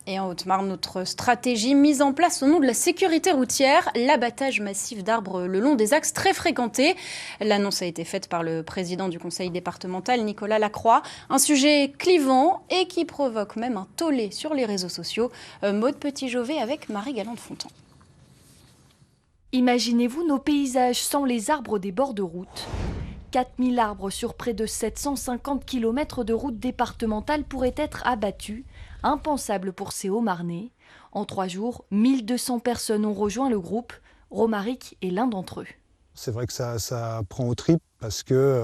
Et en Haute-Marne, notre stratégie mise en place au nom de la sécurité routière, l'abattage massif d'arbres le long des axes très fréquentés. L'annonce a été faite par le président du conseil départemental, Nicolas Lacroix. Un sujet clivant et qui provoque même un tollé sur les réseaux sociaux. Maude Petit-Jovet avec Marie Galland-Fontan. Imaginez-vous nos paysages sans les arbres des bords de route. 4000 arbres sur près de 750 km de route départementale pourraient être abattus, impensable pour ces Hauts-Marnais. En 3 jours, 1200 personnes ont rejoint le groupe. Romaric est l'un d'entre eux. C'est vrai que ça prend aux tripes parce que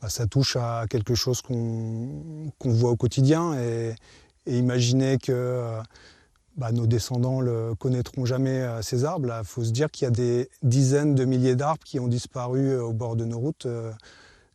ça touche à quelque chose qu'on voit au quotidien. Et imaginer que nos descendants ne connaîtront jamais ces arbres. Il faut se dire qu'il y a des dizaines de milliers d'arbres qui ont disparu au bord de nos routes.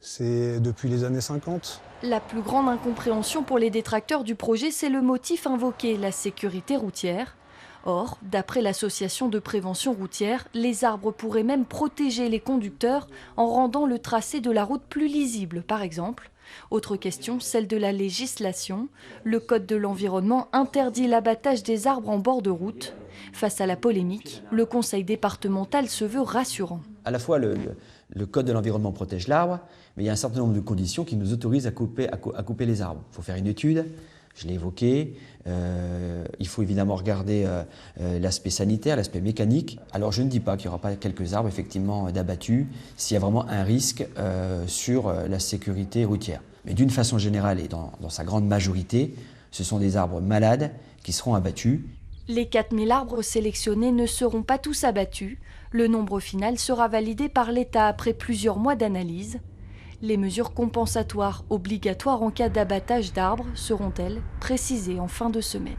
C'est depuis les années 50. La plus grande incompréhension pour les détracteurs du projet, c'est le motif invoqué, la sécurité routière. Or, d'après l'association de prévention routière, les arbres pourraient même protéger les conducteurs en rendant le tracé de la route plus lisible, par exemple. Autre question, celle de la législation. Le Code de l'environnement interdit l'abattage des arbres en bord de route. Face à la polémique, le conseil départemental se veut rassurant. À la fois, le Code de l'environnement protège l'arbre, mais il y a un certain nombre de conditions qui nous autorisent à couper les arbres. Il faut faire une étude, je l'ai évoqué. Il faut évidemment regarder l'aspect sanitaire, l'aspect mécanique. Alors je ne dis pas qu'il n'y aura pas quelques arbres effectivement d'abattus s'il y a vraiment un risque sur la sécurité routière. Mais d'une façon générale et dans sa grande majorité, ce sont des arbres malades qui seront abattus. Les 4000 arbres sélectionnés ne seront pas tous abattus. Le nombre final sera validé par l'État après plusieurs mois d'analyse. Les mesures compensatoires obligatoires en cas d'abattage d'arbres seront-elles précisées en fin de semaine.